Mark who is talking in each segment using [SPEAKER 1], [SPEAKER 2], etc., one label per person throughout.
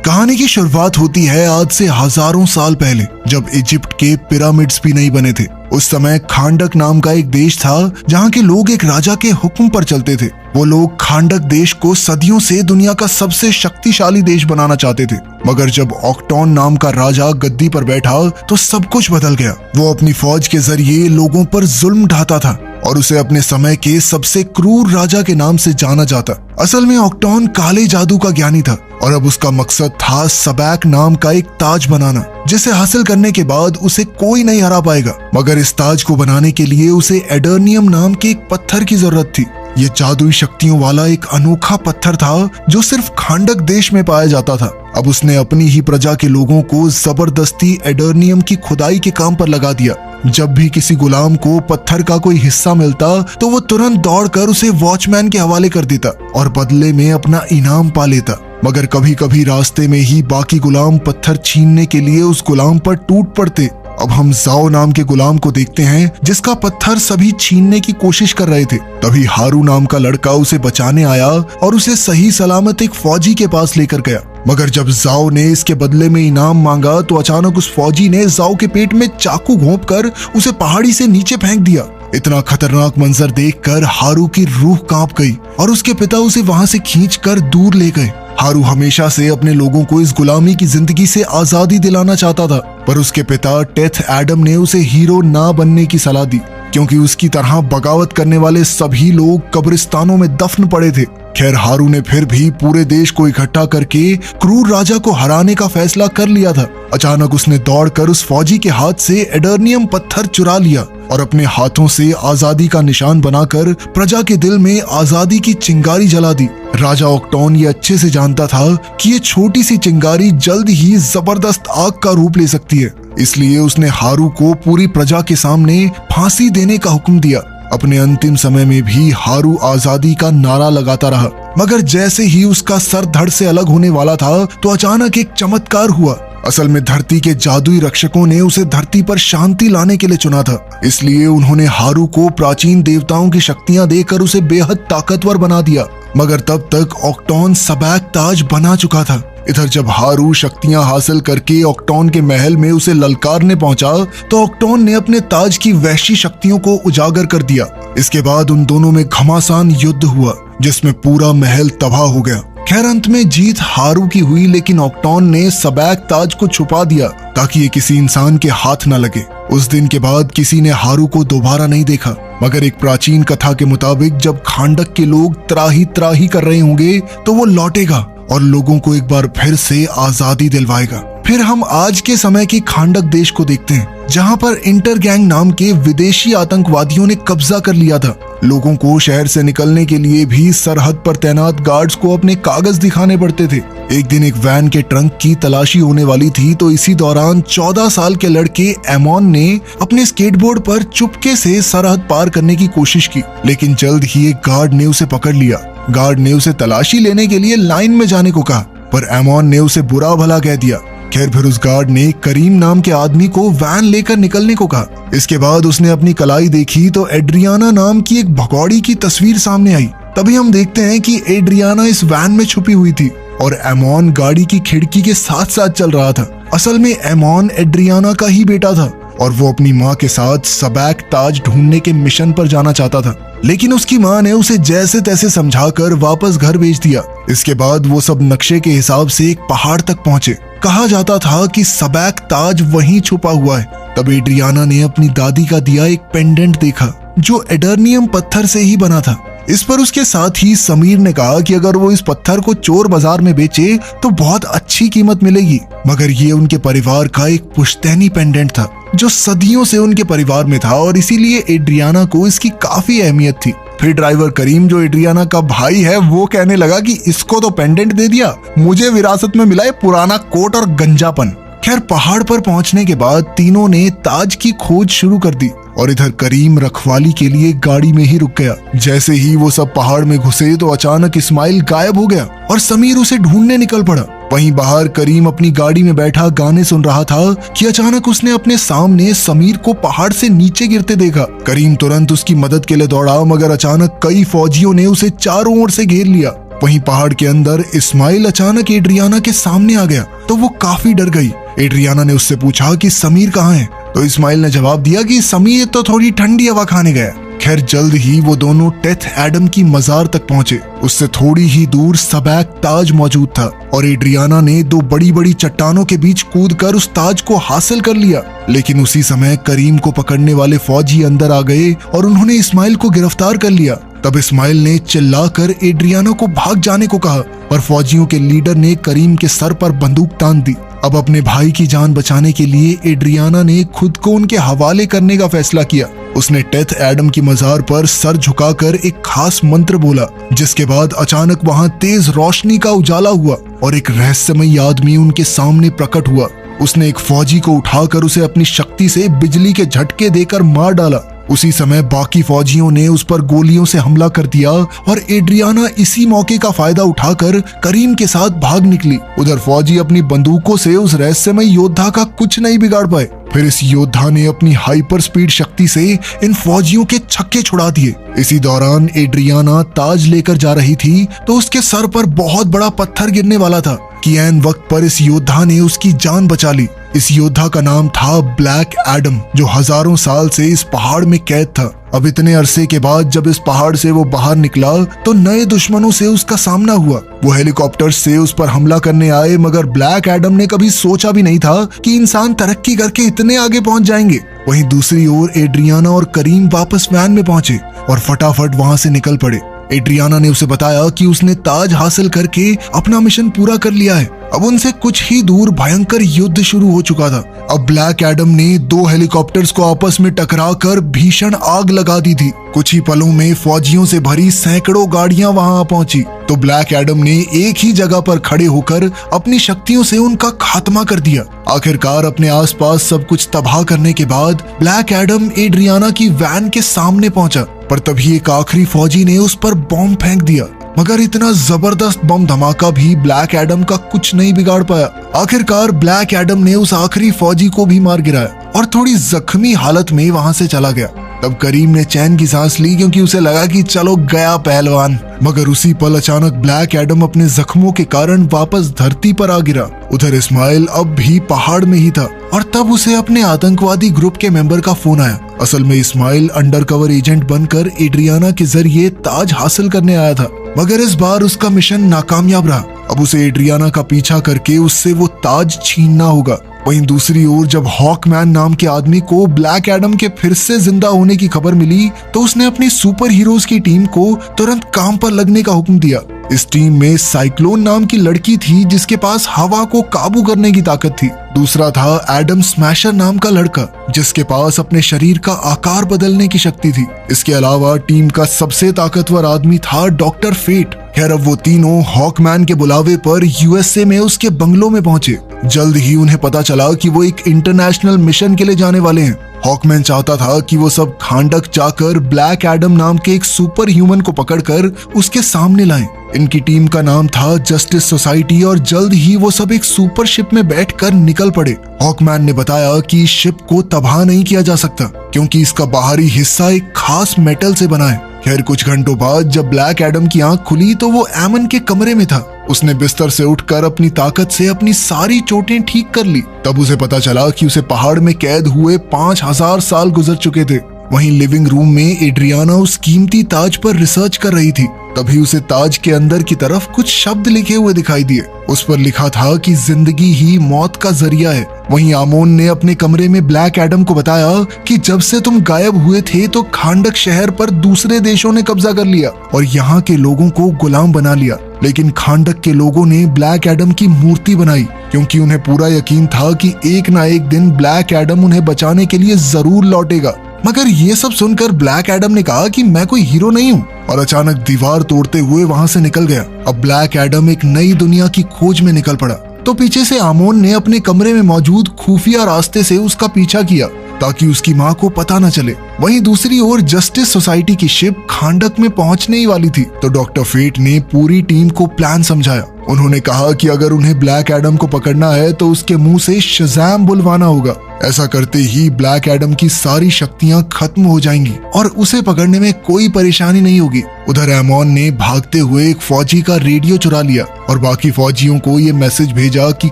[SPEAKER 1] कहानी की शुरुआत होती है आज से हजारों साल पहले, जब इजिप्ट के पिरामिड्स भी नहीं बने थे। उस समय खांडक नाम का एक देश था जहाँ के लोग एक राजा के हुक्म पर चलते थे। वो लोग खांडक देश को सदियों से दुनिया का सबसे शक्तिशाली देश बनाना चाहते थे, मगर जब ऑक्टोन नाम का राजा गद्दी पर बैठा तो सब कुछ बदल गया। वो अपनी फौज के जरिए लोगों पर जुल्म ढाता था और उसे अपने समय के सबसे क्रूर राजा के नाम से जाना जाता। असल में ऑक्टोन काले जादू का ज्ञानी था और अब उसका मकसद था सबैक नाम का एक ताज बनाना, जिसे हासिल करने के बाद उसे कोई नहीं हरा पाएगा। मगर इस ताज को बनाने के लिए उसे एडर्नियम नाम के एक पत्थर की जरूरत थी। ये जादुई शक्तियों वाला एक अनोखा पत्थर था जो सिर्फ खांडक देश में पाया जाता था। अब उसने अपनी ही प्रजा के लोगों को जबरदस्ती एडर्नियम की खुदाई के काम पर लगा दिया। जब भी किसी गुलाम को पत्थर का कोई हिस्सा मिलता तो वो तुरंत दौड़कर उसे वॉचमैन के हवाले कर देता और बदले में अपना इनाम पा लेता। मगर कभी कभी रास्ते में ही बाकी गुलाम पत्थर छीनने के लिए उस गुलाम पर टूट पड़ते। अब हम जाओ नाम के गुलाम को देखते हैं जिसका पत्थर सभी छीनने की कोशिश कर रहे थे। तभी हारू नाम का लड़का उसे बचाने आया और उसे सही सलामत एक फौजी के पास लेकर गया। मगर जब जाओ ने इसके बदले में इनाम मांगा तो अचानक उस फौजी ने जाओ के पेट में चाकू घोंपकर उसे पहाड़ी से नीचे फेंक दिया। इतना खतरनाक मंजर देखकर हारू की रूह कांप गई और उसके पिता उसे वहां से खींचकर दूर ले गए। हारू हमेशा से अपने लोगों को इस गुलामी की जिंदगी से आजादी दिलाना चाहता था, पर उसके पिता टेथ एडम ने उसे हीरो ना बनने की सलाह दी, क्योंकि उसकी तरह बगावत करने वाले सभी लोग कब्रिस्तानों में दफन पड़े थे। खैर, हारू ने फिर भी पूरे देश को इकट्ठा करके क्रूर राजा को हराने का फैसला कर लिया था। अचानक उसने दौड़कर उस फौजी के हाथ से एडर्नियम पत्थर चुरा लिया और अपने हाथों से आजादी का निशान बनाकर प्रजा के दिल में आजादी की चिंगारी जला दी। राजा ऑक्टोन ये अच्छे से जानता था कि ये छोटी सी चिंगारी जल्द ही जबरदस्त आग का रूप ले सकती है, इसलिए उसने हारू को पूरी प्रजा के सामने फांसी देने का हुक्म दिया। अपने अंतिम समय में भी हारू आजादी का नारा लगाता रहा, मगर जैसे ही उसका सर धड़ से अलग होने वाला था तो अचानक एक चमत्कार हुआ। असल में धरती के जादुई रक्षकों ने उसे धरती पर शांति लाने के लिए चुना था, इसलिए उन्होंने हारू को प्राचीन देवताओं की शक्तियां देकर उसे बेहद ताकतवर बना दिया। मगर तब तक ऑक्टोन सबैक ताज बना चुका था। इधर जब हारू शक्तियां हासिल करके ऑक्टोन के महल में उसे ललकारने पहुंचा तो ऑक्टोन ने अपने ताज की वहशी शक्तियों को उजागर कर दिया। इसके बाद उन दोनों में घमासान युद्ध हुआ जिसमें पूरा महल तबाह हो गया। खैर, अंत में जीत हारू की हुई, लेकिन ऑक्टोन ने सबैक ताज को छुपा दिया ताकि ये किसी इंसान के हाथ न लगे। उस दिन के बाद किसी ने हारू को दोबारा नहीं देखा, मगर एक प्राचीन कथा के मुताबिक जब खांडक के लोग त्राही त्राही कर रहे होंगे तो वो लौटेगा और लोगों को एक बार फिर से आजादी दिलवाएगा। फिर हम आज के समय के खांडक देश को देखते हैं, जहां पर इंटरगैंग नाम के विदेशी आतंकवादियों ने कब्जा कर लिया था। लोगों को शहर से निकलने के लिए भी सरहद पर तैनात गार्ड्स को अपने कागज दिखाने पड़ते थे। एक दिन एक वैन के ट्रंक की तलाशी होने वाली थी तो इसी दौरान 14 साल के लड़के एमोन ने अपने स्केटबोर्ड पर चुपके से सरहद पार करने की कोशिश की, लेकिन जल्द ही एक गार्ड ने उसे पकड़ लिया। गार्ड ने उसे तलाशी लेने के लिए लाइन में जाने को कहा, पर एमोन ने उसे बुरा भला कह दिया। खैर, फिर उस गार्ड ने करीम नाम के आदमी को वैन लेकर निकलने को कहा। इसके बाद उसने अपनी कलाई देखी तो एड्रियाना नाम की एक भगौड़ी की तस्वीर सामने आई। तभी हम देखते हैं कि एड्रियाना इस वैन में छुपी हुई थी और एमोन गाड़ी की खिड़की के साथ साथ चल रहा था। असल में एमोन एड्रियाना का ही बेटा था और वो अपनी माँ के साथ सबैक ताज ढूंढने के मिशन पर जाना चाहता था, लेकिन उसकी माँ ने उसे जैसे तैसे समझाकर वापस घर भेज दिया। इसके बाद वो सब नक्शे के हिसाब से एक पहाड़ तक पहुंचे। कहा जाता था कि सबैक ताज वहीं छुपा हुआ है। तब एड्रियाना ने अपनी दादी का दिया एक पेंडेंट देखा जो एडर्नियम पत्थर से ही बना था। इस पर उसके साथ ही समीर ने कहा कि अगर वो इस पत्थर को चोर बाजार में बेचे तो बहुत अच्छी कीमत मिलेगी। मगर ये उनके परिवार का एक पुश्तैनी पेंडेंट था जो सदियों से उनके परिवार में था और इसीलिए एड्रियाना को इसकी काफी अहमियत थी। फिर ड्राइवर करीम, जो एड्रियाना का भाई है, वो कहने लगा कि इसको तो पेंडेंट दे दिया, मुझे विरासत में मिला है पुराना कोट और गंजापन। खैर, पहाड़ पर पहुंचने के बाद तीनों ने ताज की खोज शुरू कर दी और इधर करीम रखवाली के लिए गाड़ी में ही रुक गया। जैसे ही वो सब पहाड़ में घुसे तो अचानक इस्माइल गायब हो गया और समीर उसे ढूंढने निकल पड़ा। वहीं बाहर करीम अपनी गाड़ी में बैठा गाने सुन रहा था कि अचानक उसने अपने सामने समीर को पहाड़ से नीचे गिरते देखा। करीम तुरंत उसकी मदद के लिए दौड़ा, मगर अचानक कई फौजियों ने उसे चारों ओर से घेर लिया। वहीं पहाड़ के अंदर इस्माइल अचानक एड्रियाना के सामने आ गया तो वो काफी डर गई। एड्रियाना ने उससे पूछा कि समीर कहाँ है, तो इस्माइल ने जवाब दिया कि समीर तो थोड़ी ठंडी हवा खाने गया। खैर जल्द ही वो दोनों टेथ एडम की मजार तक पहुंचे। उससे थोड़ी ही दूर सबैक ताज मौजूद था और एड्रियाना ने दो बड़ी बड़ी चट्टानों के बीच कूदकर उस ताज को हासिल कर लिया। लेकिन उसी समय करीम को पकड़ने वाले फौजी अंदर आ गए और उन्होंने इस्माइल को गिरफ्तार कर लिया। तब इस्माइल ने चिल्लाकर एड्रियाना को भाग जाने को कहा, पर फौजियों के लीडर ने करीम के सर पर बंदूक तान दी। अब अपने भाई की जान बचाने के लिए एड्रियाना ने खुद को उनके हवाले करने का फैसला किया। उसने टेथ एडम की मजार पर सर झुकाकर एक खास मंत्र बोला, जिसके बाद अचानक वहां तेज रोशनी का उजाला हुआ और एक रहस्यमयी आदमी उनके सामने प्रकट हुआ। उसने एक फौजी को उठाकर उसे अपनी शक्ति से बिजली के झटके देकर मार डाला। उसी समय बाकी फौजियों ने उस पर गोलियों से हमला कर दिया और एड्रियाना इसी मौके का फायदा उठाकर करीम के साथ भाग निकली। उधर फौजी अपनी बंदूकों से उस रहस्यमय योद्धा का कुछ नहीं बिगाड़ पाए। फिर इस योद्धा ने अपनी हाइपर स्पीड शक्ति से इन फौजियों के छक्के छुड़ा दिए। इसी दौरान एड्रियाना ताज लेकर जा रही थी तो उसके सर पर बहुत बड़ा पत्थर गिरने वाला था कि ऐन वक्त पर इस योद्धा ने उसकी जान बचा ली। इस योद्धा का नाम था ब्लैक एडम, जो हजारों साल से इस पहाड़ में कैद था। अब इतने अरसे के बाद जब इस पहाड़ से वो बाहर निकला तो नए दुश्मनों से उसका सामना हुआ। वो हेलीकॉप्टर से उस पर हमला करने आए, मगर ब्लैक एडम ने कभी सोचा भी नहीं था कि इंसान तरक्की करके इतने आगे पहुंच जाएंगे। वहीं दूसरी ओर एड्रियाना और करीम वापस वैन में पहुंचे और फटाफट वहां से निकल पड़े। एड्रियाना ने उसे बताया कि उसने ताज हासिल करके अपना मिशन पूरा कर लिया है। अब उनसे कुछ ही दूर भयंकर युद्ध शुरू हो चुका था। अब ब्लैक एडम ने दो हेलीकॉप्टर्स को आपस में टकराकर भीषण आग लगा दी थी। कुछ ही पलों में फौजियों से भरी सैकड़ों गाड़ियां वहां पहुंची तो ब्लैक एडम ने एक ही जगह पर खड़े होकर अपनी शक्तियों से उनका खात्मा कर दिया। आखिरकार अपने आसपास सब कुछ तबाह करने के बाद ब्लैक एडम एड्रियाना की वैन के सामने पहुंचा, पर तभी एक आखिरी फौजी ने उस पर बॉम्ब फेंक दिया। मगर इतना जबरदस्त बम धमाका भी ब्लैक एडम का कुछ नहीं बिगाड़ पाया। आखिरकार ब्लैक एडम ने उस आखिरी फौजी को भी मार गिराया और थोड़ी जख्मी हालत में वहां से चला गया। तब करीम ने चैन की सांस ली, क्योंकि उसे लगा कि चलो गया पहलवान। मगर उसी पल अचानक ब्लैक एडम अपने जख्मों के कारण वापस धरती पर आ गिरा। उधर इस्माइल अब भी पहाड़ में ही था और तब उसे अपने आतंकवादी ग्रुप के मेंबर का फोन आया। असल में इस्माइल अंडरकवर एजेंट बनकर एड्रियाना के जरिए ताज हासिल करने आया था, मगर इस बार उसका मिशन नाकामयाब रहा। अब उसे एड्रियाना का पीछा करके उससे वो ताज छीनना होगा। वहीं दूसरी ओर जब हॉकमैन नाम के आदमी को ब्लैक एडम के फिर से जिंदा होने की खबर मिली तो उसने अपनी सुपर हीरोज की टीम को तुरंत काम पर लगने का हुक्म दिया। इस टीम में साइक्लोन नाम की लड़की थी जिसके पास हवा को काबू करने की ताकत थी। दूसरा था एडम स्मैशर नाम का लड़का जिसके पास अपने शरीर का आकार बदलने की शक्ति थी। इसके अलावा टीम का सबसे ताकतवर आदमी था डॉक्टर फेट। खैर अब वो तीनों हॉकमैन के बुलावे पर यूएसए में उसके बंगलों में पहुंचे। जल्द ही उन्हें पता चला कि वो एक इंटरनेशनल मिशन के लिए जाने वाले हैं। हॉकमैन चाहता था कि वो सब खांडक जाकर ब्लैक एडम नाम के एक सुपर ह्यूमन को पकड़कर उसके सामने लाएं। इनकी टीम का नाम था जस्टिस सोसाइटी और जल्द ही वो सब एक सुपर शिप में बैठकर निकल पड़े। हॉकमैन ने बताया कि इस शिप को तबाह नहीं किया जा सकता क्योंकि इसका बाहरी हिस्सा एक खास मेटल से बना है। खैर कुछ घंटों बाद जब ब्लैक एडम की आंख खुली तो वो एमन के कमरे में था। उसने बिस्तर से उठकर अपनी ताकत से अपनी सारी चोटें ठीक कर ली। तब उसे पता चला कि उसे पहाड़ में कैद हुए 5000 साल गुजर चुके थे। वहीं लिविंग रूम में एड्रियाना उस कीमती ताज पर रिसर्च कर रही थी। तभी उसे ताज के अंदर की तरफ कुछ शब्द लिखे हुए दिखाई दिए। उस पर लिखा था कि जिंदगी ही मौत का जरिया है। वहीं आमोन ने अपने कमरे में ब्लैक एडम को बताया कि जब से तुम गायब हुए थे तो खांडक शहर पर दूसरे देशों ने कब्जा कर लिया और यहाँ के लोगों को गुलाम बना लिया। लेकिन खांडक के लोगों ने ब्लैक एडम की मूर्ति बनाई क्योंकि उन्हें पूरा यकीन था कि एक ना एक दिन ब्लैक एडम उन्हें बचाने के लिए जरूर लौटेगा। मगर ये सब सुनकर ब्लैक एडम ने कहा कि मैं कोई हीरो नहीं हूँ और अचानक दीवार तोड़ते हुए वहां से निकल गया। अब ब्लैक एडम एक नई दुनिया की खोज में निकल पड़ा तो पीछे से आमोन ने अपने कमरे में मौजूद खुफिया रास्ते से उसका पीछा किया। ताकि उसकी माँ को पता न चले। वहीं दूसरी ओर जस्टिस सोसाइटी की शिप खांडक में पहुंचने ही वाली थी तो डॉक्टर फेट ने पूरी टीम को प्लान समझाया। उन्होंने कहा कि अगर उन्हें ब्लैक एडम को पकड़ना है तो उसके मुंह से शज़ैम बुलवाना होगा। ऐसा करते ही ब्लैक एडम की सारी शक्तियां खत्म हो जाएंगी और उसे पकड़ने में कोई परेशानी नहीं होगी। उधर एमोन ने भागते हुए एक फौजी का रेडियो चुरा लिया और बाकी फौजियों को ये मैसेज भेजा कि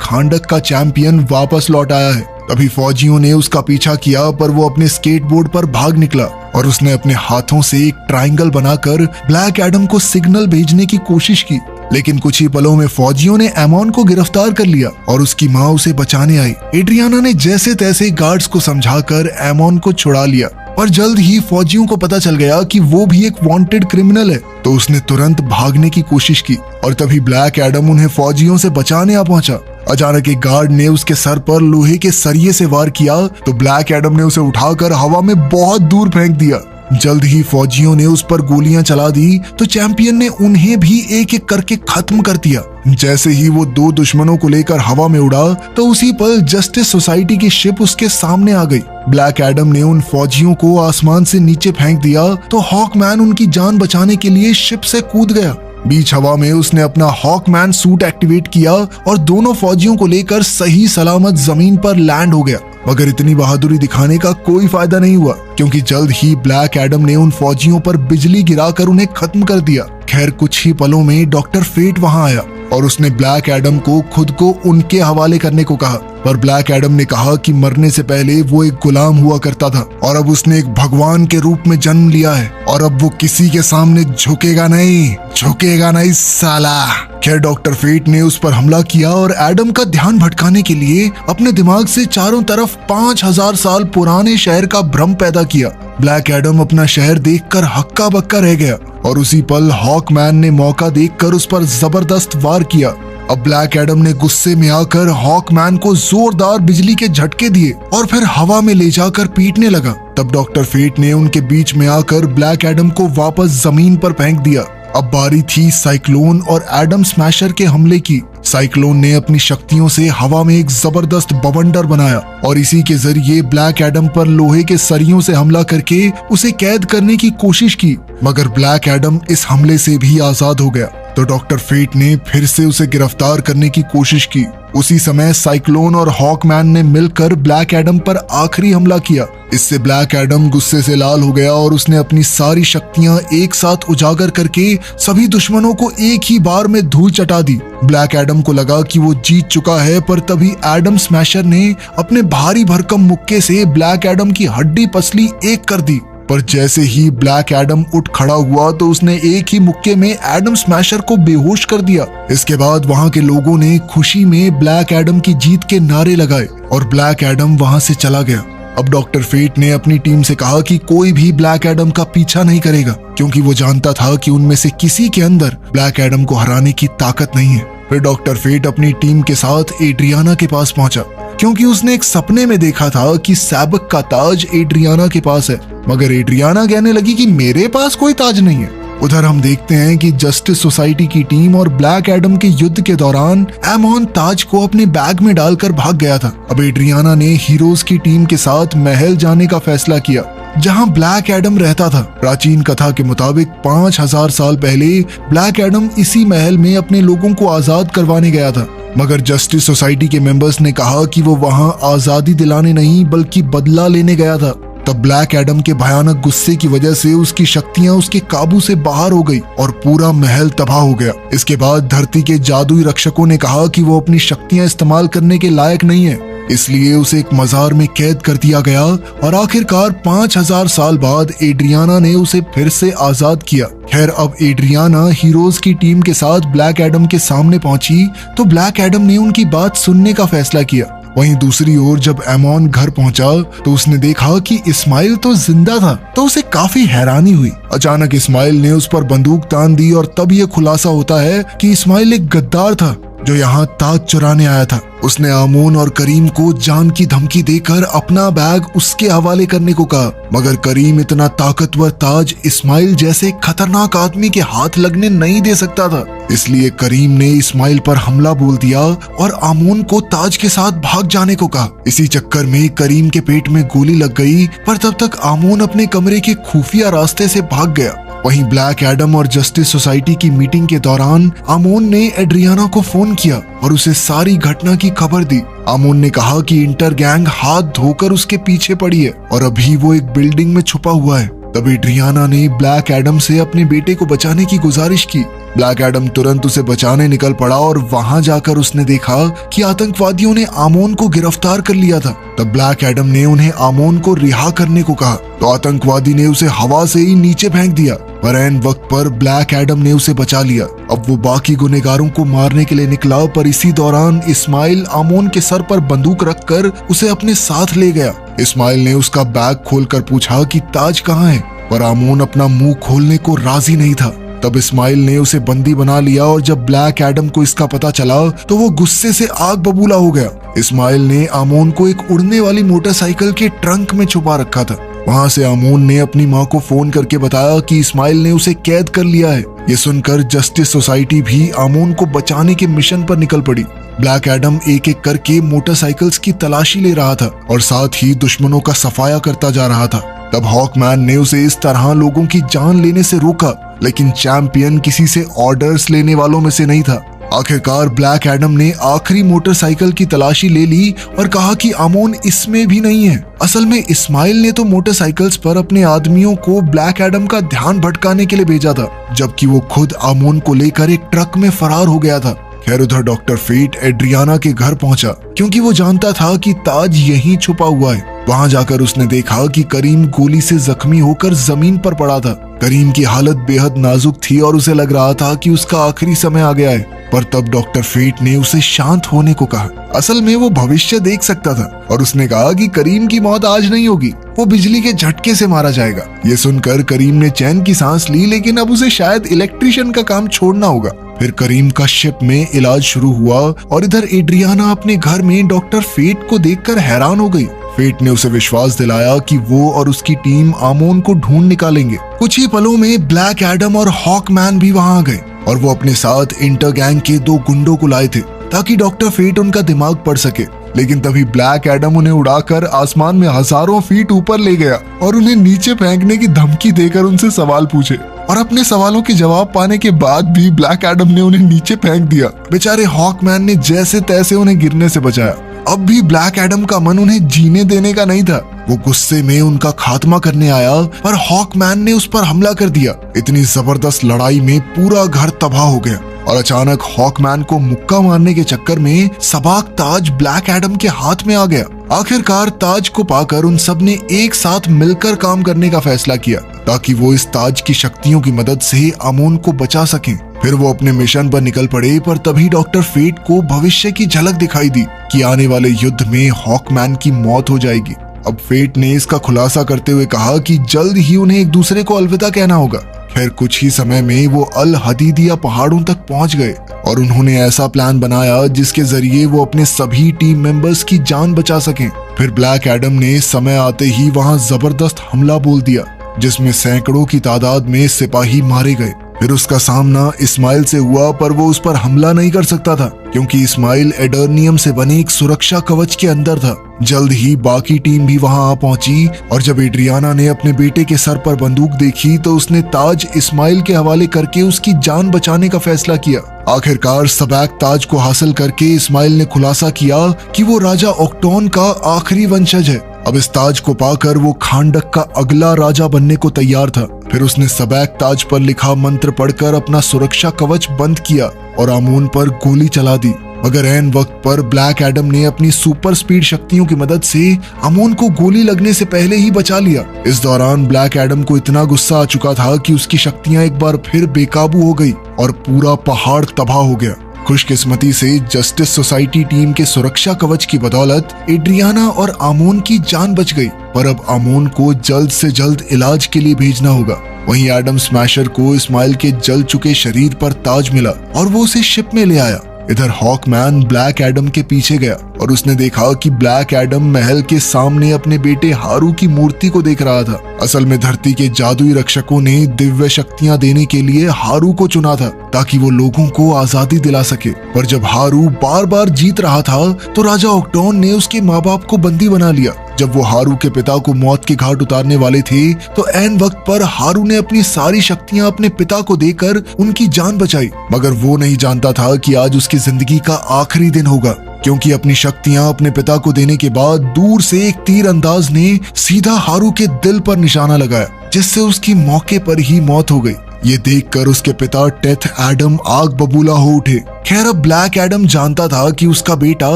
[SPEAKER 1] खांडक का चैंपियन वापस लौट आया है। तभी फौजियों ने उसका पीछा किया पर वो अपने स्केटबोर्ड पर भाग निकला और उसने अपने हाथों से एक ट्रायंगल बनाकर ब्लैक एडम को सिग्नल भेजने की कोशिश की। लेकिन कुछ ही पलों में फौजियों ने एमोन को गिरफ्तार कर लिया और उसकी माँ उसे बचाने आई। एड्रियाना ने जैसे तैसे गार्ड्स को समझाकर एमोन को छुड़ा लिया और जल्द ही फौजियों को पता चल गया कि वो भी एक वांटेड क्रिमिनल है तो उसने तुरंत भागने की कोशिश की और तभी ब्लैक एडम उन्हें फौजियों से बचाने आ पहुंचा। अचानक एक गार्ड ने उसके सर पर लोहे के सरिये से वार किया तो ब्लैक एडम ने उसे उठाकर हवा में बहुत दूर फेंक दिया। जल्द ही फौजियों ने उस पर गोलियां चला दी तो चैंपियन ने उन्हें भी एक एक करके खत्म कर दिया। जैसे ही वो दो दुश्मनों को लेकर हवा में उड़ा तो उसी पल जस्टिस सोसाइटी की शिप उसके सामने आ गई। ब्लैक एडम ने उन फौजियों को आसमान से नीचे फेंक दिया तो हॉकमैन उनकी जान बचाने के लिए शिप से कूद गया। बीच हवा में उसने अपना हॉकमैन सूट एक्टिवेट किया और दोनों फौजियों को लेकर सही सलामत जमीन पर लैंड हो गया। मगर इतनी बहादुरी दिखाने का कोई फायदा नहीं हुआ क्योंकि जल्द ही ब्लैक एडम ने उन फौजियों पर बिजली गिराकर उन्हें खत्म कर दिया। खैर कुछ ही पलों में डॉक्टर फेट वहां आया और उसने ब्लैक एडम को खुद को उनके हवाले करने को कहा पर ब्लैक एडम ने कहा कि मरने से पहले वो एक गुलाम हुआ करता था और अब उसने एक भगवान के रूप में जन्म लिया है और अब वो किसी के सामने झुकेगा नहीं साला। खैर डॉक्टर फेट ने उस पर हमला किया और एडम का ध्यान भटकाने के लिए अपने दिमाग से चारों तरफ 5000 साल पुराने शहर का भ्रम पैदा किया। ब्लैक एडम अपना शहर देखकर हक्का बक्का रह गया और उसी पल हॉकमैन ने मौका देखकर उस पर जबरदस्त वार किया। अब ब्लैक एडम ने गुस्से में आकर हॉकमैन को जोरदार बिजली के झटके दिए और फिर हवा में ले जाकर पीटने लगा। तब डॉक्टर फेट ने उनके बीच में आकर ब्लैक एडम को वापस जमीन पर फेंक दिया। अब बारी थी साइक्लोन और एडम स्मैशर के हमले की। साइक्लोन ने अपनी शक्तियों से हवा में एक जबरदस्त बवंडर बनाया और इसी के जरिए ब्लैक एडम पर लोहे के सरियों से हमला करके उसे कैद करने की कोशिश की। मगर ब्लैक एडम इस हमले से भी आजाद हो गया तो डॉक्टर फेट ने फिर से उसे गिरफ्तार करने की कोशिश की। उसी समय साइक्लोन और हॉकमैन ने मिलकर ब्लैक एडम पर आखिरी हमला किया। इससे ब्लैक एडम गुस्से से लाल हो गया और उसने अपनी सारी शक्तियां एक साथ उजागर करके सभी दुश्मनों को एक ही बार में धूल चटा दी। ब्लैक एडम को लगा कि वो जीत चुका है पर तभी एडम स्मैशर ने अपने भारी भरकम मुक्के से ब्लैक एडम की हड्डी पसली एक कर दी। पर जैसे ही ब्लैक एडम उठ खड़ा हुआ तो उसने एक ही मुक्के में एडम स्मैशर को बेहोश कर दिया। इसके बाद वहां के लोगों ने खुशी में ब्लैक एडम की जीत के नारे लगाए और ब्लैक एडम वहां से चला गया। अब डॉक्टर फेट ने अपनी टीम से कहा कि कोई भी ब्लैक एडम का पीछा नहीं करेगा क्योंकि वो जानता था कि उनमें से किसी के अंदर ब्लैक एडम को हराने की ताकत नहीं है। फिर डॉक्टर फेट अपनी टीम के साथ एड्रियाना के पास पहुंचा क्योंकि उसने एक सपने में देखा था कि सैबक का ताज एड्रियाना के पास है, मगर एड्रियाना कहने लगी कि मेरे पास कोई ताज नहीं है। उधर हम देखते हैं कि जस्टिस सोसाइटी की टीम और ब्लैक एडम के युद्ध के दौरान एमोन ताज को अपने बैग में डालकर भाग गया था। अब एड्रियाना ने हीरोज की टीम के साथ महल जाने का फैसला किया जहां ब्लैक एडम रहता था। प्राचीन कथा के मुताबिक 5000 साल पहले ब्लैक एडम इसी महल में अपने लोगों को आजाद करवाने गया था, मगर जस्टिस सोसाइटी के मेंबर्स ने कहा कि वो वहां आजादी दिलाने नहीं बल्कि बदला लेने गया था। तब ब्लैक एडम के भयानक गुस्से की वजह से उसकी शक्तियां उसके काबू से बाहर हो गई और पूरा महल तबाह हो गया। इसके बाद धरती के जादुई रक्षकों ने कहा कि वो अपनी शक्तियां इस्तेमाल करने के लायक नहीं है, इसलिए उसे एक मजार में कैद कर दिया गया और आखिरकार 5000 साल बाद एड्रियाना ने उसे फिर से आजाद किया। खैर अब एड्रियाना हीरोज की टीम के साथ ब्लैक एडम के सामने पहुंची तो ब्लैक एडम ने उनकी बात सुनने का फैसला किया। वहीं दूसरी ओर जब एमोन घर पहुंचा तो उसने देखा कि इस्माइल तो जिंदा था, तो उसे काफी हैरानी हुई। अचानक इस्माइल ने उस पर बंदूक तान दी और तब यह खुलासा होता है कि इस्माइल एक गद्दार था। जो यहाँ ताज चुराने आया था। उसने आमोन और करीम को जान की धमकी देकर अपना बैग उसके हवाले करने को कहा, मगर करीम इतना ताकतवर ताज इस्माइल जैसे खतरनाक आदमी के हाथ लगने नहीं दे सकता था। इसलिए करीम ने इस्माइल पर हमला बोल दिया और आमोन को ताज के साथ भाग जाने को कहा। इसी चक्कर में करीम के पेट में गोली लग गई, पर तब तक आमोन अपने कमरे के खुफिया रास्ते से भाग गया। वहीं ब्लैक एडम और जस्टिस सोसाइटी की मीटिंग के दौरान आमोन ने एड्रियाना को फोन किया और उसे सारी घटना की खबर दी। आमोन ने कहा कि इंटर गैंग हाथ धोकर उसके पीछे पड़ी है और अभी वो एक बिल्डिंग में छुपा हुआ है। तब एड्रियाना ने ब्लैक एडम से अपने बेटे को बचाने की गुजारिश की। ब्लैक एडम तुरंत उसे बचाने निकल पड़ा और वहां जाकर उसने देखा कि आतंकवादियों ने आमोन को गिरफ्तार कर लिया था। तब ब्लैक एडम ने उन्हें आमोन को रिहा करने को कहा तो आतंकवादी ने उसे हवा से ही नीचे फेंक दिया, पर ऐन वक्त पर ब्लैक एडम ने उसे बचा लिया। अब वो बाकी गुनहगारों को मारने के लिए निकला, पर इसी दौरान इस्माइल आमोन के सर पर बंदूक रखकर उसे अपने साथ ले गया। इस्माइल ने उसका बैग खोलकर पूछा कि ताज कहाँ है, पर आमोन अपना मुंह खोलने को राजी नहीं था। तब इस्माइल ने उसे बंदी बना लिया और जब ब्लैक एडम को इसका पता चला तो वो गुस्से से आग बबूला हो गया। इस्माइल ने आमोन को एक उड़ने वाली मोटरसाइकिल के ट्रंक में छुपा रखा था। वहां से आमोन ने अपनी माँ को फोन करके बताया कि इस्माइल ने उसे कैद कर लिया है। ये सुनकर जस्टिस सोसाइटी भी आमोन को बचाने के मिशन पर निकल पड़ी। ब्लैक एडम एक एक करके मोटरसाइकिल्स की तलाशी ले रहा था और साथ ही दुश्मनों का सफाया करता जा रहा था। तब हॉकमैन ने उसे इस तरह लोगों की जान लेने से रोका, लेकिन चैंपियन किसी से ऑर्डर्स लेने वालों में से नहीं था। आखिरकार ब्लैक एडम ने आखिरी मोटरसाइकिल की तलाशी ले ली और कहा कि आमोन इसमें भी नहीं है। असल में इस्माइल ने तो मोटरसाइकिल्स पर अपने आदमियों को ब्लैक एडम का ध्यान भटकाने के लिए भेजा था, जबकि वो खुद आमोन को लेकर एक ट्रक में फरार हो गया था। खैर उधर डॉक्टर फेट एड्रियाना के घर पहुंचा क्योंकि वो जानता था कि ताज यहीं छुपा हुआ है। वहां जाकर उसने देखा कि करीम गोली से जख्मी होकर जमीन पर पड़ा था। करीम की हालत बेहद नाजुक थी और उसे लग रहा था कि उसका आखिरी समय आ गया है, पर तब डॉक्टर फेट ने उसे शांत होने को कहा। असल में वो भविष्य देख सकता था और उसने कहा कि करीम की मौत आज नहीं होगी, वो बिजली के झटके से मारा जाएगा। ये सुनकर करीम ने चैन की सांस ली, लेकिन अब उसे शायद इलेक्ट्रिशियन का काम छोड़ना होगा। फिर करीम का शिप में इलाज शुरू हुआ और इधर एड्रियाना अपने घर में डॉक्टर फेट को देखकर हैरान हो गई। फेट ने उसे विश्वास दिलाया कि वो और उसकी टीम आमोन को ढूंढ निकालेंगे। कुछ ही पलों में ब्लैक एडम और हॉकमैन भी वहां आ गए और वो अपने साथ इंटर गैंग के 2 गुंडों को लाए थे ताकि डॉक्टर फेट उनका दिमाग पढ़ सके। लेकिन तभी ब्लैक एडम उन्हें उड़ाकर आसमान में हजारों फीट ऊपर ले गया और उन्हें नीचे फेंकने की धमकी देकर उनसे सवाल पूछे, और अपने सवालों के जवाब पाने के बाद भी ब्लैक एडम ने उन्हें नीचे फेंक दिया। बेचारे हॉकमैन ने जैसे तैसे उन्हें गिरने से बचाया। अब भी ब्लैक एडम का मन उन्हें जीने देने का नहीं था। वो गुस्से में उनका खात्मा करने आया, पर हॉकमैन ने उस पर हमला कर दिया। इतनी जबरदस्त लड़ाई में पूरा घर तबाह हो गया और अचानक हॉकमैन को मुक्का मारने के चक्कर में सबाक ताज ब्लैक एडम के हाथ में आ गया। आखिरकार ताज को पाकर उन सब ने एक साथ मिलकर काम करने का फैसला किया ताकि वो इस ताज की शक्तियों की मदद से आमोन को बचा सकें। फिर वो अपने मिशन पर निकल पड़े, पर तभी डॉक्टर फेट को भविष्य की झलक दिखाई दी कि आने वाले युद्ध में हॉकमैन की मौत हो जाएगी। अब फेट ने इसका खुलासा करते हुए कहा कि जल्द ही उन्हें एक दूसरे को अलविदा कहना होगा। खैर कुछ ही समय में वो अल हदीदिया पहाड़ों तक पहुंच गए और उन्होंने ऐसा प्लान बनाया जिसके जरिए वो अपने सभी टीम मेंबर्स की जान बचा सकें। फिर ब्लैक एडम ने समय आते ही वहां जबरदस्त हमला बोल दिया जिसमें सैकड़ों की तादाद में सिपाही मारे गए। फिर उसका सामना इस्माइल से हुआ, पर वो उस पर हमला नहीं कर सकता था क्योंकि इस्माइल एडर्नियम से बने एक सुरक्षा कवच के अंदर था। जल्द ही बाकी टीम भी वहां आ पहुंची और जब एड्रियाना ने अपने बेटे के सर पर बंदूक देखी तो उसने ताज इस्माइल के हवाले करके उसकी जान बचाने का फैसला किया। आखिरकार सबैक ताज को हासिल करके इस्माइल ने खुलासा किया कि वो राजा ऑक्टोन का आखिरी वंशज है। अब इस ताज को पाकर वो खांडक का अगला राजा बनने को तैयार था। फिर उसने सबैक ताज पर लिखा मंत्र पढ़कर अपना सुरक्षा कवच बंद किया और आमोन पर गोली चला दी, मगर ऐन वक्त पर ब्लैक एडम ने अपनी सुपर स्पीड शक्तियों की मदद से आमोन को गोली लगने से पहले ही बचा लिया। इस दौरान ब्लैक एडम को इतना गुस्सा आ चुका था कि उसकी शक्तियां एक बार फिर बेकाबू हो गई और पूरा पहाड़ तबाह हो गया। खुशकिस्मती से जस्टिस सोसाइटी टीम के सुरक्षा कवच की बदौलत एड्रियाना और आमोन की जान बच गई, पर अब आमोन को जल्द से जल्द इलाज के लिए भेजना होगा। वहीं एडम स्मैशर को इस्माइल के जल चुके शरीर पर ताज मिला और वो उसे शिप में ले आया। इधर हॉकमैन ब्लैक एडम के पीछे गया और उसने देखा कि ब्लैक एडम महल के सामने अपने बेटे हारू की मूर्ति को देख रहा था। असल में धरती के जादुई रक्षकों ने दिव्य शक्तियां देने के लिए हारू को चुना था ताकि वो लोगों को आजादी दिला सके। पर जब हारू बार बार जीत रहा था तो राजा ऑक्टोन ने उसके माँ बाप को बंदी बना लिया। जब वो हारू के पिता को मौत के घाट उतारने वाले थे तो ऐन वक्त पर हारू ने अपनी सारी शक्तियां अपने पिता को देकर उनकी जान बचाई। मगर वो नहीं जानता था कि आज उसकी जिंदगी का आखिरी दिन होगा, क्योंकि अपनी शक्तियां अपने पिता को देने के बाद दूर से एक तीर अंदाज ने सीधा हारू के दिल पर निशाना लगाया, जिससे उसकी मौके पर ही मौत हो गई। ये देखकर उसके पिता टेथ एडम आग बबूला हो उठे। खैर अब ब्लैक एडम जानता था कि उसका बेटा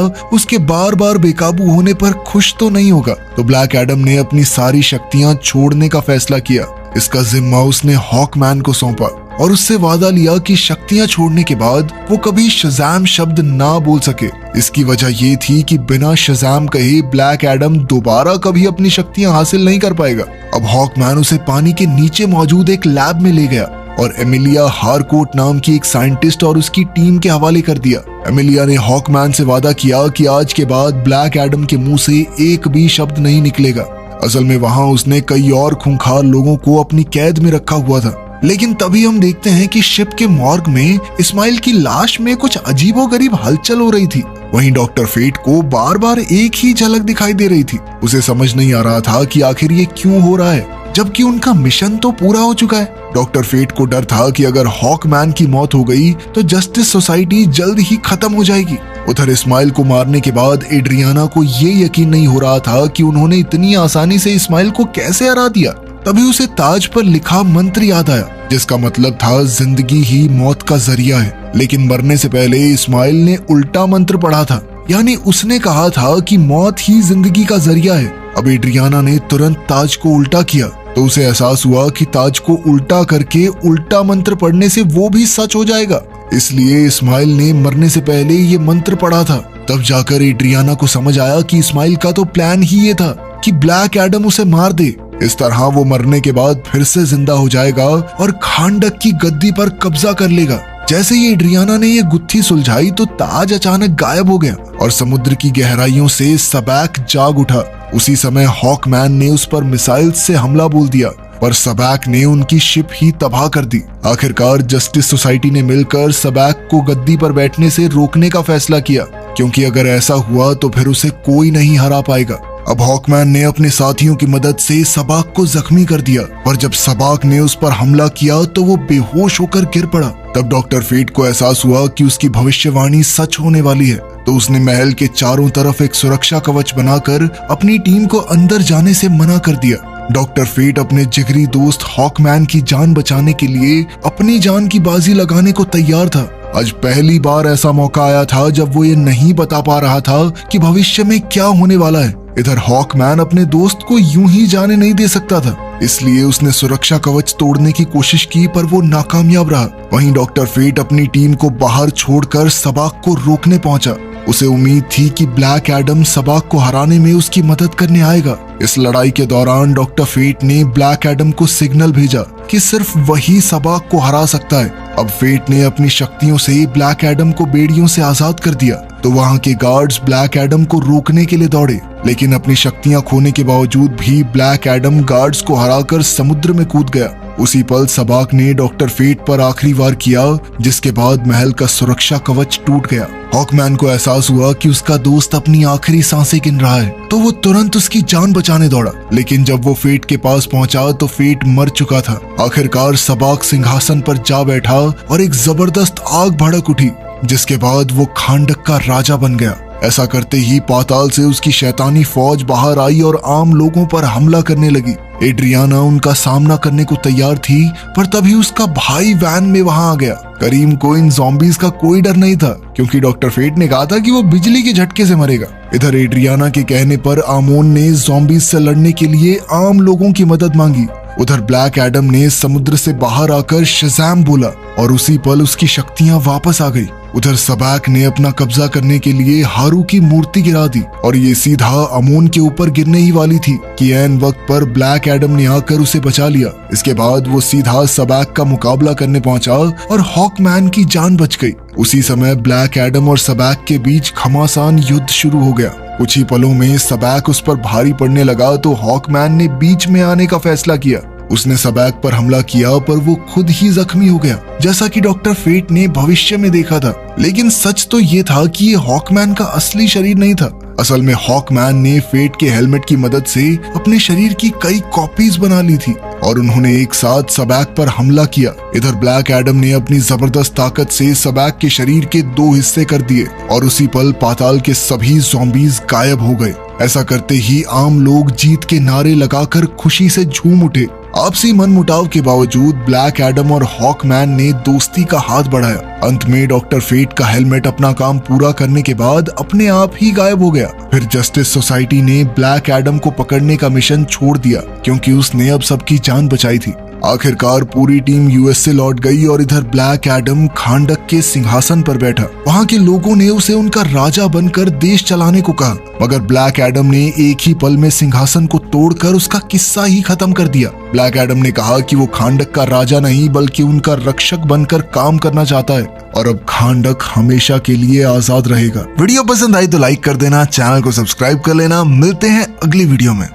[SPEAKER 1] उसके बार बार बेकाबू होने पर खुश तो नहीं होगा, तो ब्लैक एडम ने अपनी सारी शक्तियां छोड़ने का फैसला किया। इसका जिम्मा उसने हॉकमैन को सौंपा और उससे वादा लिया कि शक्तियां छोड़ने के बाद वो कभी शज़ैम शब्द ना बोल सके। इसकी वजह ये थी कि बिना शज़ैम कहे ब्लैक एडम दोबारा कभी अपनी शक्तियां हासिल नहीं कर पाएगा। अब हॉकमैन उसे पानी के नीचे मौजूद एक लैब में ले गया और एमिलिया हारकोट नाम की एक साइंटिस्ट और उसकी टीम के हवाले कर दिया। एमिलिया ने हॉकमैन से वादा किया कि आज के बाद ब्लैक एडम के मुंह से एक भी शब्द नहीं निकलेगा। असल में वहां उसने कई और खूंखार लोगों को अपनी कैद में रखा हुआ था। लेकिन तभी हम देखते हैं कि शिप के मॉर्ग में इस्माइल की लाश में कुछ अजीबोगरीब हलचल हो रही थी। वहीं डॉक्टर फेट को बार बार एक ही झलक दिखाई दे रही थी। उसे समझ नहीं आ रहा था कि आखिर ये क्यों हो रहा है, जबकि उनका मिशन तो पूरा हो चुका है। डॉक्टर फेट को डर था कि अगर हॉकमैन की मौत हो गई तो जस्टिस सोसाइटी जल्द ही खत्म हो जाएगी। उधर इस्माइल को मारने के बाद एड्रियाना को ये यकीन नहीं हो रहा था कि उन्होंने इतनी आसानी से इस्माइल को कैसे हरा दिया। तभी उसे ताज पर लिखा मंत्र याद आया, जिसका मतलब था जिंदगी ही मौत का जरिया है। लेकिन मरने से पहले इस्माइल ने उल्टा मंत्र पढ़ा था, यानी उसने कहा था कि मौत ही जिंदगी का जरिया है। अब एड्रियाना ने तुरंत ताज को उल्टा किया तो उसे एहसास हुआ कि ताज को उल्टा करके उल्टा मंत्र पढ़ने से वो भी सच हो जाएगा। इसलिए इस्माइल ने मरने से पहले ये मंत्र पढ़ा था। तब जाकर एड्रियाना को समझ आया कि इस्माइल का तो प्लान ही ये था कि ब्लैक एडम उसे मार दे। इस तरह वो मरने के बाद फिर से जिंदा हो जाएगा और खांडक की गद्दी पर कब्जा कर लेगा। जैसे ही एड्रियाना ने ये गुत्थी सुलझाई तो ताज अचानक गायब हो गया और समुद्र की गहराइयों से सबैक जाग उठा। उसी समय हॉकमैन ने उस पर मिसाइल से हमला बोल दिया, पर सबैक ने उनकी शिप ही तबाह कर दी। आखिरकार जस्टिस सोसाइटी ने मिलकर सबैक को गद्दी पर बैठने से रोकने का फैसला किया, क्योंकि अगर ऐसा हुआ तो फिर उसे कोई नहीं हरा पाएगा। अब हॉकमैन ने अपने साथियों की मदद से सबाक को जख्मी कर दिया, पर जब सबाक ने उस पर हमला किया तो वो बेहोश होकर गिर पड़ा। तब डॉक्टर फेट को एहसास हुआ कि उसकी भविष्यवाणी सच होने वाली है, तो उसने महल के चारों तरफ एक सुरक्षा कवच बनाकर अपनी टीम को अंदर जाने से मना कर दिया। डॉक्टर फेट अपने जिगरी दोस्त हॉकमैन की जान बचाने के लिए अपनी जान की बाजी लगाने को तैयार था। आज पहली बार ऐसा मौका आया था जब वो ये नहीं बता पा रहा था कि भविष्य में क्या होने वाला है। इधर हॉकमैन अपने दोस्त को यूं ही जाने नहीं दे सकता था, इसलिए उसने सुरक्षा कवच तोड़ने की कोशिश की, पर वो नाकामयाब रहा। वहीं डॉक्टर फेट अपनी टीम को बाहर छोड़कर सबाक को रोकने पहुंचा। उसे उम्मीद थी कि ब्लैक एडम सबाक को हराने में उसकी मदद करने आएगा। इस लड़ाई के दौरान डॉक्टर फेट ने ब्लैक एडम को सिग्नल भेजा कि सिर्फ वही सबाक को हरा सकता है। अब फेट ने अपनी शक्तियों से ब्लैक एडम को बेड़ियों से आजाद कर दिया, तो वहां के गार्ड्स ब्लैक एडम को रोकने के लिए दौड़े, लेकिन अपनी शक्तियां खोने के बावजूद भी ब्लैक एडम गार्ड्स को हराकर समुद्र में कूद गया। उसी पल सबाक ने डॉक्टर फेट पर आखिरी वार किया, जिसके बाद महल का सुरक्षा कवच टूट गया। हॉकमैन को एहसास हुआ कि उसका दोस्त अपनी आखिरी सांसें गिन रहा है, तो वो तुरंत उसकी जान बचाने दौड़ा। लेकिन जब वो फेट के पास पहुंचा तो फेट मर चुका था। आखिरकार सबाक सिंहासन पर जा बैठा और एक जबरदस्त आग भड़क उठी, जिसके बाद वो खांडक का राजा बन गया। ऐसा करते ही पाताल से उसकी शैतानी फौज बाहर आई और आम लोगों पर हमला करने लगी। एड्रियाना उनका सामना करने को तैयार थी, पर तभी उसका भाई वैन में वहां आ गया। करीम को इन ज़ॉम्बीज का कोई डर नहीं था, क्योंकि डॉक्टर फेट ने कहा था कि वो बिजली के झटके से मरेगा। इधर एड्रियाना के कहने पर आमोन ने ज़ॉम्बीज से लड़ने के लिए आम लोगों की मदद मांगी। उधर ब्लैक एडम ने समुद्र से बाहर आकर शज़ैम बोला और उसी पल उसकी शक्तियां वापस आ गई। उधर सबैक ने अपना कब्जा करने के लिए हारू की मूर्ति गिरा दी और ये सीधा आमोन के ऊपर गिरने ही वाली थी कि ऐन वक्त पर ब्लैक एडम ने आकर उसे बचा लिया। इसके बाद वो सीधा सबैक का मुकाबला करने पहुंचा और हॉकमैन की जान बच गई। उसी समय ब्लैक एडम और सबैक के बीच घमासान युद्ध शुरू हो गया। कुछ ही पलों में सबैक उस पर भारी पड़ने लगा तो हॉकमैन ने बीच में आने का फैसला किया। उसने सबैक पर हमला किया पर वो खुद ही जख्मी हो गया, जैसा कि डॉक्टर फेट ने भविष्य में देखा था। लेकिन सच तो ये था कि ये हॉकमैन का असली शरीर नहीं था। असल में हॉकमैन ने फेट के हेलमेट की मदद से अपने शरीर की कई कॉपीज बना ली थी और उन्होंने एक साथ सबैक पर हमला किया। इधर ब्लैक एडम ने अपनी जबरदस्त ताकत से सबैक के शरीर के 2 हिस्से कर दिए और उसी पल पाताल के सभी ज़ॉम्बीज गायब हो गए। ऐसा करते ही आम लोग जीत के नारे लगाकर खुशी से झूम उठे। आपसी मनमुटाव के बावजूद ब्लैक एडम और हॉकमैन ने दोस्ती का हाथ बढ़ाया। अंत में डॉक्टर फेट का हेलमेट अपना काम पूरा करने के बाद अपने आप ही गायब हो गया। फिर जस्टिस सोसाइटी ने ब्लैक एडम को पकड़ने का मिशन छोड़ दिया क्योंकि उसने अब सबकी जान बचाई थी। आखिरकार पूरी टीम यूएस से लौट गई और इधर ब्लैक एडम खांडक के सिंहासन पर बैठा। वहाँ के लोगों ने उसे उनका राजा बनकर देश चलाने को कहा, मगर ब्लैक एडम ने एक ही पल में सिंहासन को तोड़कर उसका किस्सा ही खत्म कर दिया। ब्लैक एडम ने कहा कि वो खांडक का राजा नहीं बल्कि उनका रक्षक बनकर काम करना चाहता है और अब खांडक हमेशा के लिए आजाद रहेगा। वीडियो पसंद आई तो लाइक कर देना, चैनल को सब्सक्राइब कर लेना। मिलते हैं अगली वीडियो में।